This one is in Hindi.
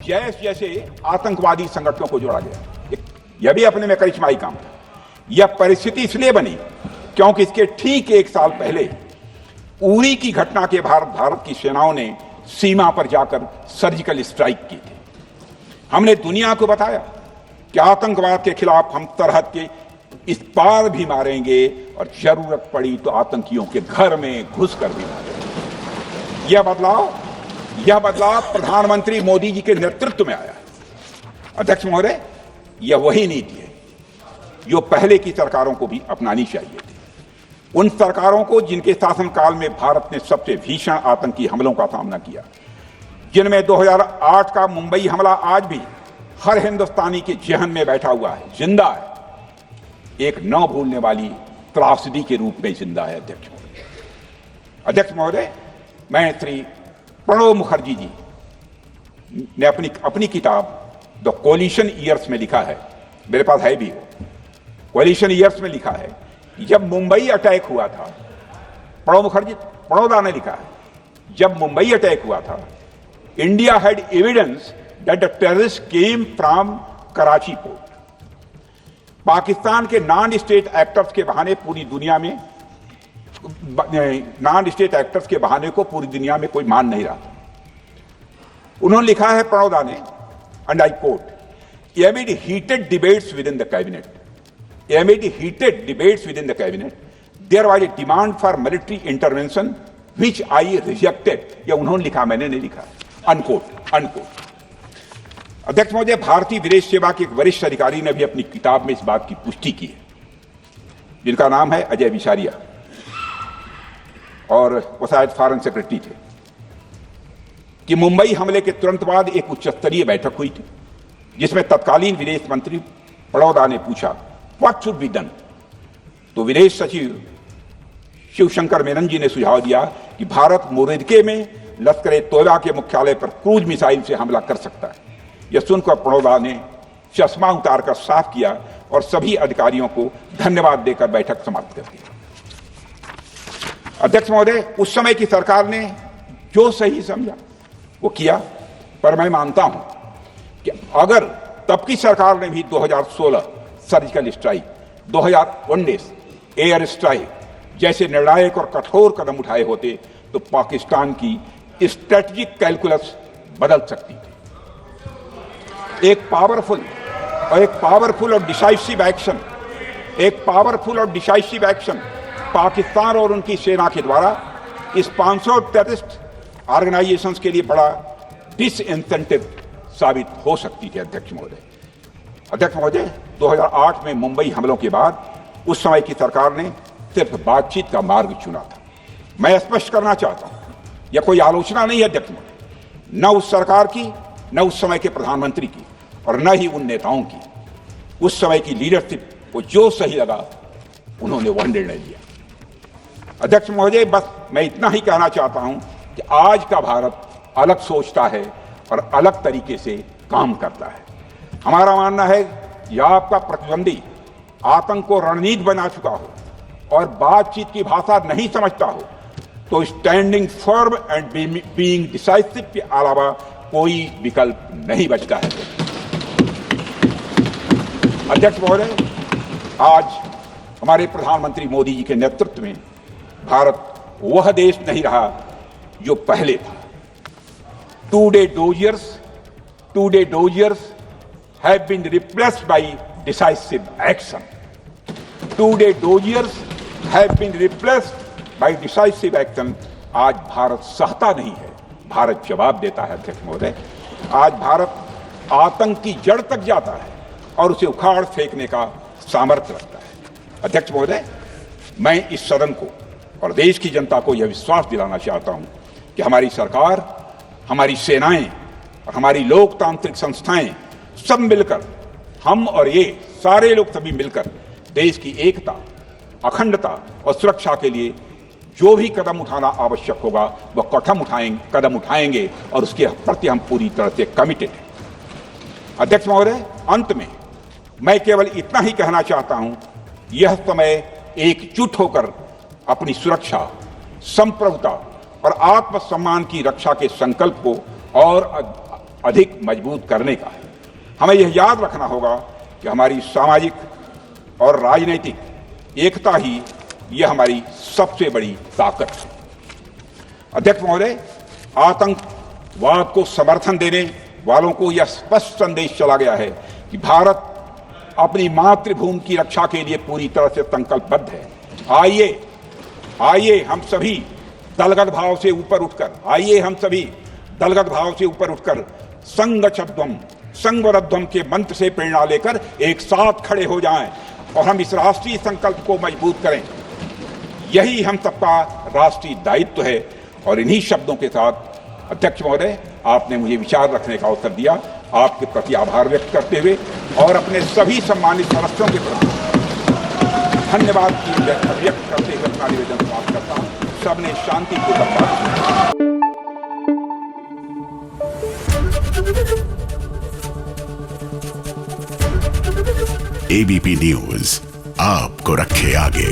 जैश जैसे आतंकवादी संगठनों को जोड़ा गया। यह भी अपने में करिश्माई काम था। यह परिस्थिति इसलिए बनी क्योंकि इसके ठीक एक साल पहले उरी की घटना के भारत की सेनाओं ने सीमा पर जाकर सर्जिकल स्ट्राइक की थी। हमने दुनिया को बताया कि आतंकवाद के खिलाफ हम सरहद के इस पार भी मारेंगे और जरूरत पड़ी तो आतंकियों के घर में घुसकर भी मारेंगे। यह बदलाव प्रधानमंत्री मोदी जी के नेतृत्व में आया। अध्यक्ष महोदय, यह वही नीति है जो पहले की सरकारों को भी अपनानी चाहिए थी। उन सरकारों को जिनके शासनकाल में भारत ने सबसे भीषण आतंकी हमलों का सामना किया, जिनमें 2008 का मुंबई हमला आज भी हर हिंदुस्तानी के जहन में बैठा हुआ है, जिंदा है, एक न भूलने वाली त्रासदी के रूप में जिंदा है। अध्यक्ष महोदय, मैं श्री प्रणब मुखर्जी जी ने अपनी किताब द कोलिशन ईयर्स में लिखा है, मेरे पास है भी वो, कोलिशन ईयर्स में लिखा है, जब मुंबई अटैक हुआ था, प्रणोदा ने लिखा है, जब मुंबई अटैक हुआ था, India had evidence that the terrorist came from Karachi port. Pakistan के नॉन स्टेट एक्टर्स के बहाने पूरी दुनिया में को पूरी दुनिया में कोई मान नहीं रहा था। उन्होंने लिखा है, प्रणोदा ने, and I quote, amid heated debates within the cabinet, there was a demand for military intervention which I rejected. यह उन्होंने लिखा, मैंने नहीं लिखा, अनकोट। अध्यक्ष महोदय, भारतीय विदेश सेवा के एक वरिष्ठ अधिकारी ने भी अपनी किताब में इस बात की पुष्टि की है, जिनका नाम है अजय विसारिया, और वो शायद फॉरेन सेक्रेटरी थे, कि मुंबई हमले के तुरंत बाद एक उच्च स्तरीय बैठक हुई थी जिसमें तत्कालीन विदेश मंत्री प्रणोदा ने पूछा, व्हाट शुड बी डन। तो विदेश सचिव शिवशंकर मेनन जी ने सुझाव दिया कि भारत मोरदके में लश्कर तोयबा के मुख्यालय पर क्रूज मिसाइल से हमला कर सकता है। यह सुनकर प्रणोदा ने चश्मा उतारकर साफ किया और सभी अधिकारियों को धन्यवाद देकर बैठक समाप्त कर दी। अध्यक्ष महोदय, उस समय की सरकार ने जो सही समझा वो किया, पर मैं मानता हूं कि अगर तब की सरकार ने भी 2016 सर्जिकल स्ट्राइक, 2019 एयर स्ट्राइक जैसे निर्णायक और कठोर कदम उठाए होते तो पाकिस्तान की स्ट्रेटेजिक कैलकुलस बदल सकती थी। एक पावरफुल और डिसाइसिव एक्शन पाकिस्तान और उनकी सेना के द्वारा इस 500 टेररिस्ट ऑर्गेनाइजेशंस के लिए बड़ा डिसइंसेंटिव साबित हो सकती थी। अध्यक्ष महोदय, 2008 में मुंबई हमलों के बाद उस समय की सरकार ने सिर्फ बातचीत का मार्ग चुना था। मैं स्पष्ट करना चाहता हूं, यह कोई आलोचना नहीं है अध्यक्ष महोदय, न उस सरकार की, न उस समय के प्रधानमंत्री की, और न ही उन नेताओं की। उस समय की लीडरशिप को जो सही लगा उन्होंने वह निर्णय लिया। अध्यक्ष महोदय, बस मैं इतना ही कहना चाहता हूं कि आज का भारत अलग सोचता है और अलग तरीके से काम करता है। हमारा मानना है कि आपका प्रतिद्वंदी आतंक को रणनीति बना चुका हो और बातचीत की भाषा नहीं समझता हो तो standing firm and being decisive के अलावा कोई विकल्प नहीं बचता है। अध्यक्ष महोदय, आज हमारे प्रधानमंत्री मोदी जी के नेतृत्व में भारत वह देश नहीं रहा जो पहले था। Two-day doziers have been replaced by decisive action. आज भारत सहता नहीं है, भारत जवाब देता है। अध्यक्ष महोदय, आज भारत आतंक की जड़ तक जाता है और उसे उखाड़ फेंकने का सामर्थ्य रखता है। अध्यक्ष महोदय, मैं इस सदन को और देश की जनता को यह विश्वास दिलाना चाहता हूं कि हमारी सरकार, हमारी सेनाएं और हमारी लोकतांत्रिक संस्थाएं सब मिलकर, हम और ये सारे लोग सभी मिलकर देश की एकता, अखंडता और सुरक्षा के लिए जो भी कदम उठाना आवश्यक होगा वह कदम उठाएंगे और उसके प्रति हम पूरी तरह से कमिटेड हैं। अध्यक्ष महोदय, अंत में मैं केवल इतना ही कहना चाहता हूं, यह समय एकजुट होकर अपनी सुरक्षा, संप्रभुता और आत्मसम्मान की रक्षा के संकल्प को और अधिक मजबूत करने का है। हमें यह याद रखना होगा कि हमारी सामाजिक और राजनीतिक एकता ही यह हमारी सबसे बड़ी ताकत है। अध्यक्ष महोदय, आतंकवाद को समर्थन देने वालों को यह स्पष्ट संदेश चला गया है कि भारत अपनी मातृभूमि की रक्षा के लिए पूरी तरह से संकल्पबद्ध है। आइए हम सभी दलगत भाव से ऊपर उठकर संघवरध्वम के मंत्र से प्रेरणा लेकर एक साथ खड़े हो जाएं और हम इस राष्ट्रीय संकल्प को मजबूत करें। यही हम सबका राष्ट्रीय दायित्व है। और इन्हीं शब्दों के साथ अध्यक्ष महोदय, आपने मुझे विचार रखने का अवसर दिया। आपके प्रति आभार व्यक्त करते हुए और अपने सभी सम्मानित सदस्यों के प्रति धन्यवाद व्यक्त करते हुए अपना निवेदन समाप्त करता हूँ। सबने शांतिपूर्वक बात की। एबीपी न्यूज आपको रखे आगे।